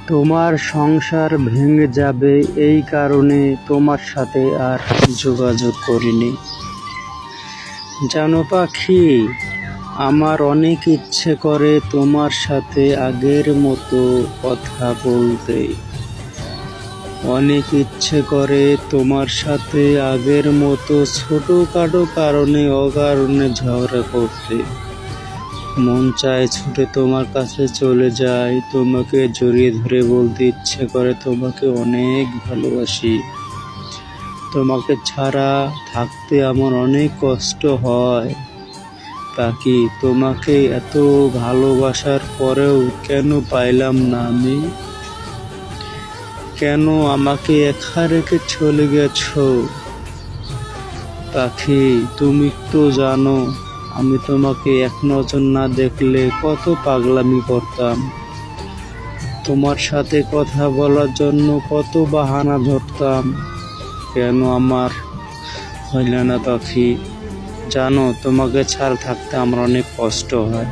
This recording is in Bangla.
তোমার সংসার ভেঙে যাবে এই কারণে তোমার সাথে আর যোগাযোগ করিনি। জানো পাখি, আমার অনেক ইচ্ছে করে তোমার সাথে আগের মতো কথা বলতে। অনেক ইচ্ছে করে তোমার সাথে আগের মতো ছোটখাটো কারণে অকারণে ঝগড়া করতে। মন চায় ছুটে তোমার কাছে চলে যায়, তোমাকে জড়িয়ে ধরে বলতে ইচ্ছে করে তোমাকে অনেক ভালোবাসি। তোমাকে ছাড়া থাকতে আমার অনেক কষ্ট হয়। পাখি, তোমাকে এত ভালোবাসার পরেও কেন পাইলাম না আমি? কেন আমাকে একা রেখে চলে গেছো? পাখি, তুমি তো জানো আমি তোমাকে এক নজর না দেখলে কত পাগলামি করতাম। তোমার সাথে কথা বলার জন্য কত বাহানা ধরতাম। কেন আমার হইল না পাখি? জানো তোমাকে ছাড়া থাকতে আমার অনেক কষ্ট হয়।